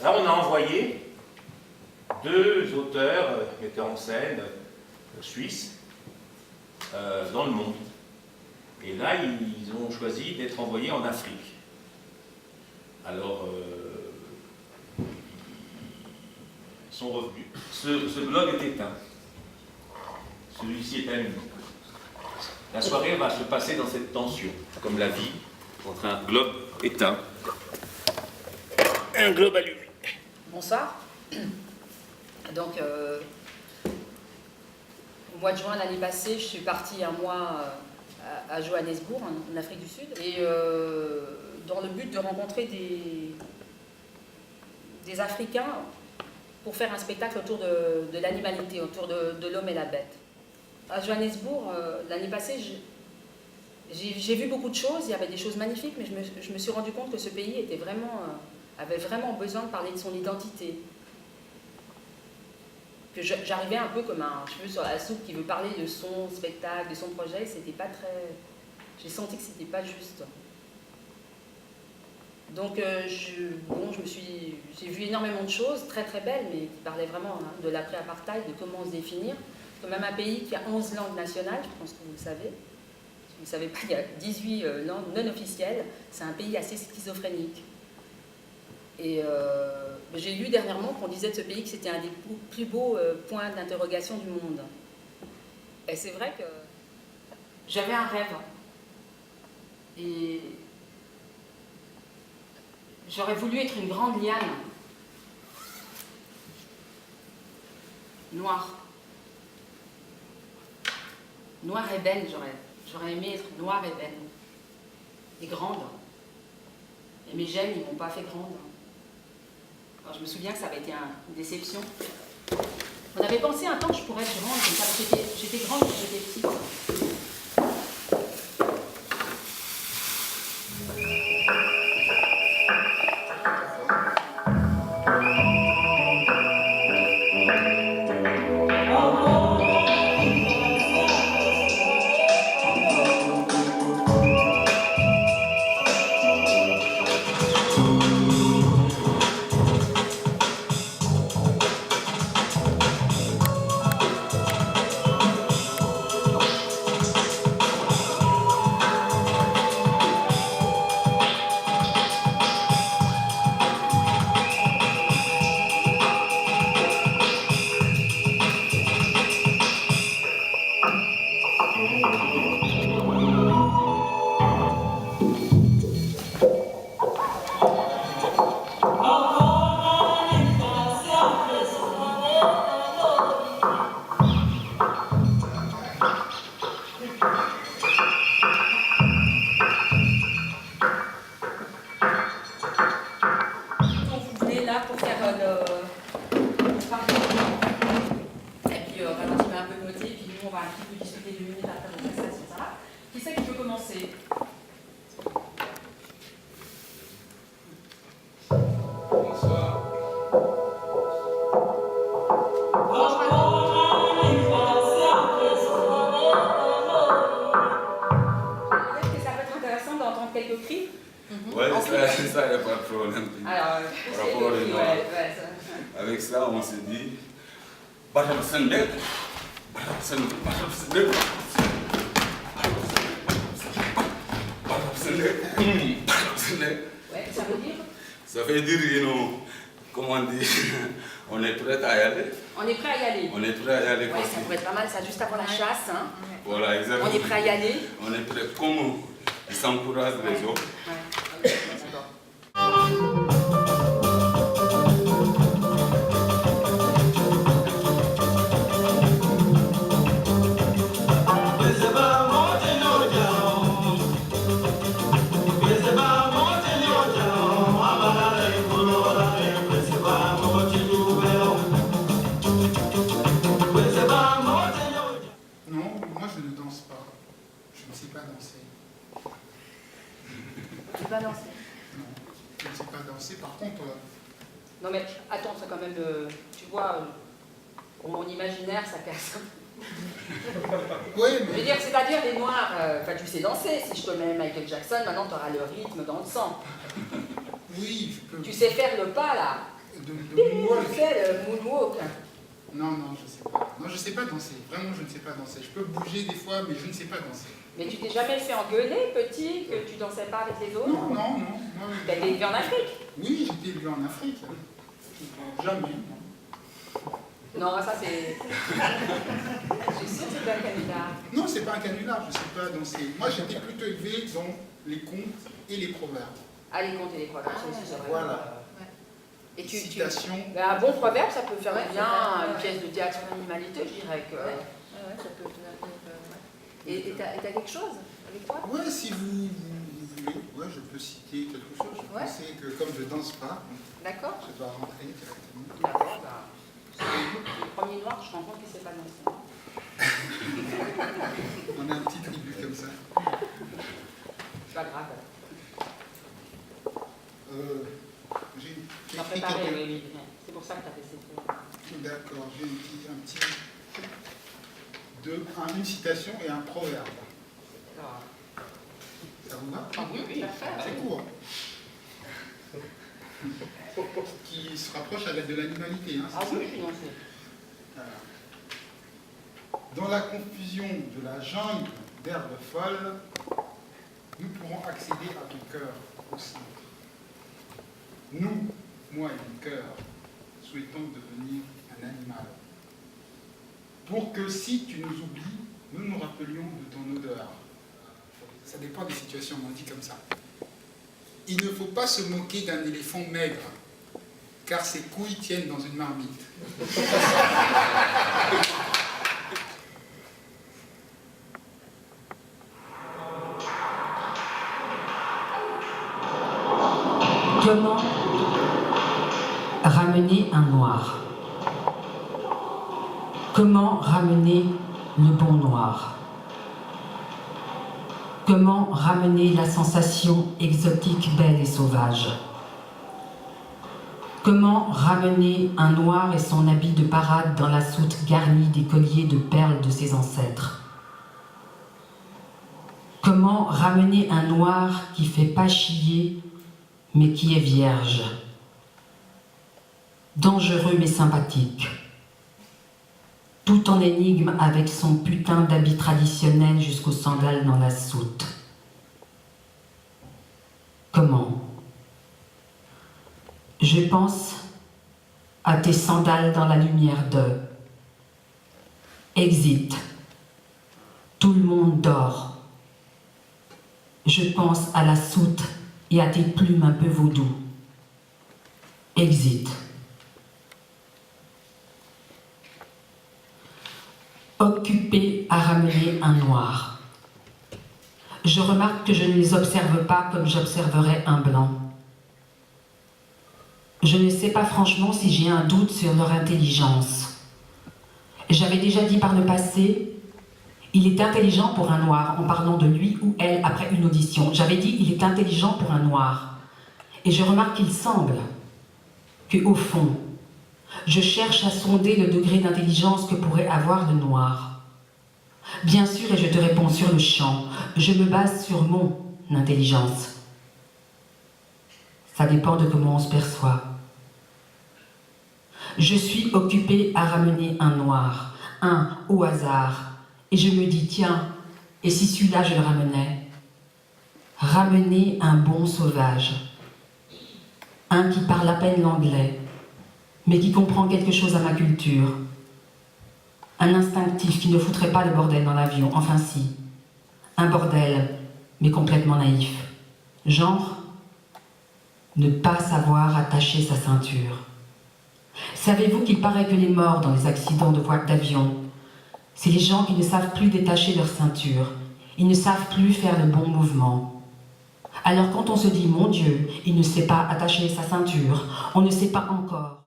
Là, on a envoyé 2 auteurs, metteurs en scène, suisses, dans le monde. Et là, ils ont choisi d'être envoyés en Afrique. Alors, ils sont revenus. Ce blog est éteint. Celui-ci est allumé. La soirée va se passer dans cette tension, comme la vie, entre un globe éteint et un globe allumé. Bonsoir. Donc, au mois de juin l'année passée, je suis partie un mois à Johannesburg, en Afrique du Sud, et dans le but de rencontrer des Africains pour faire un spectacle autour de l'animalité, autour de l'homme et la bête. À Johannesburg, l'année passée, j'ai vu beaucoup de choses, il y avait des choses magnifiques, mais je me suis rendu compte que ce pays était avait vraiment besoin de parler de son identité. Que j'arrivais un peu comme un cheveu sur la soupe qui veut parler de son spectacle, de son projet, c'était pas très... J'ai senti que c'était pas juste. Donc j'ai vu énormément de choses, très très belles, mais qui parlaient vraiment de l'après-apartheid, de comment se définir. C'est quand même un pays qui a 11 langues nationales, je pense que vous le savez. Si vous ne savez pas, il y a 18 langues non officielles. C'est un pays assez schizophrénique. Et j'ai lu dernièrement qu'on disait de ce pays que c'était un des plus beaux points d'interrogation du monde. Et c'est vrai que j'avais un rêve. Et j'aurais voulu être une grande liane. Noire. Noire ébène, j'aurais aimé être noire ébène. Et grande. Et mes gènes, ils ne m'ont pas fait grande. Alors, je me souviens que ça avait été une déception. On avait pensé un temps que je pourrais être grande, comme ça. J'étais grande quand j'étais petite. Avec ça, on s'est dit, ouais, ça veut dire? Ça veut dire, comment on dit, on est prêt à y aller. On est prêt à y aller. On est prêt à y aller. Ouais, ça pourrait être pas mal, ça, juste avant la chasse. Hein. Voilà, exactement. On est prêt à y aller. On est prêt, comme ils s'encouragent les autres. Ouais. D'accord. Pas danser. Non, je ne sais pas danser. Par contre... Non mais attends, c'est quand même... tu vois, pour mon imaginaire, ça casse. Oui, mais... Je veux dire, c'est-à-dire les noirs... Enfin, tu sais danser. Si je te mets Michael Jackson, maintenant tu auras le rythme dans le sang. Oui, je peux... Tu sais faire le pas, là. de moonwalk. C'est le moonwalk. Non, non, je sais pas. Non, je sais pas danser. Vraiment, je ne sais pas danser. Je peux bouger des fois, mais je ne sais pas danser. Mais tu t'es jamais fait engueuler, petit, que tu dansais pas avec les autres? Non, non, non. T'as été élevé en Afrique? Oui, j'ai été élevé en Afrique. Jamais. Non. Non, ça c'est... Je suis sûre que c'était un canular. Non, c'est pas un canular, je ne sais pas danser. Moi, j'étais plutôt élevé dans les contes et les proverbes. Ah, les contes et les proverbes, ça aussi, c'est vrai. Voilà. Et Citation. Ben, un bon proverbe, ça peut faire Ouais, bien ça peut une faire, pièce de théâtre sur l'animalité, je dirais que... Ouais, ça peut te Et t'as quelque chose avec toi? Ouais, si vous voulez, ouais, je peux citer quelque chose. Je Ouais. pensais que comme je danse pas, D'accord. je dois rentrer directement. D'accord, ben... C'est le premier noir que je rencontre qui ne sait pas danser. On a un petit tribut comme ça. C'est pas grave. J'ai T'as écrit préparé, quelque... oui, oui, bien. C'est pour ça que t'as fait cette... D'accord, j'ai une citation et un proverbe. Ça vous va? Ah oui, oui, C'est court. Qui se rapproche avec de l'animalité. Hein, Ah oui, je suis dansée. Voilà. Dans la confusion de la jungle d'herbes folles, nous pourrons accéder à ton cœur au centre. Nous, moi et mon cœur, souhaitons devenir un animal. Pour que si tu nous oublies, nous nous rappelions de ton odeur. Ça dépend des situations, on dit comme ça. Il ne faut pas se moquer d'un éléphant maigre, car ses couilles tiennent dans une marmite. Comment ramener un noir? Comment ramener le bon noir? Comment ramener la sensation exotique, belle et sauvage? Comment ramener un noir et son habit de parade dans la soute garnie des colliers de perles de ses ancêtres? Comment ramener un noir qui fait pas chier, mais qui est vierge? Dangereux mais sympathique. Tout en énigme avec son putain d'habit traditionnel jusqu'aux sandales dans la soute. Comment? Je pense à tes sandales dans la lumière de Exit. Tout le monde dort. Je pense à la soute et à tes plumes un peu vaudou. Exit. Occupé à ramener un noir. Je remarque que je ne les observe pas comme j'observerais un blanc. Je ne sais pas franchement si j'ai un doute sur leur intelligence. J'avais déjà dit par le passé, il est intelligent pour un noir en parlant de lui ou elle après une audition. J'avais dit, il est intelligent pour un noir. Et je remarque qu'il semble qu'au fond, je cherche à sonder le degré d'intelligence que pourrait avoir le noir. Bien sûr, et je te réponds sur le champ, je me base sur mon intelligence. Ça dépend de comment on se perçoit. Je suis occupée à ramener un noir, un au hasard, et je me dis, tiens, et si celui-là je le ramenais? Ramener un bon sauvage, un qui parle à peine l'anglais, mais qui comprend quelque chose à ma culture. Un instinctif qui ne foutrait pas le bordel dans l'avion, enfin si. Un bordel, mais complètement naïf. Genre, ne pas savoir attacher sa ceinture. Savez-vous qu'il paraît que les morts dans les accidents de voies d'avion, c'est les gens qui ne savent plus détacher leur ceinture, ils ne savent plus faire le bon mouvement. Alors quand on se dit, mon Dieu, il ne sait pas attacher sa ceinture, on ne sait pas encore.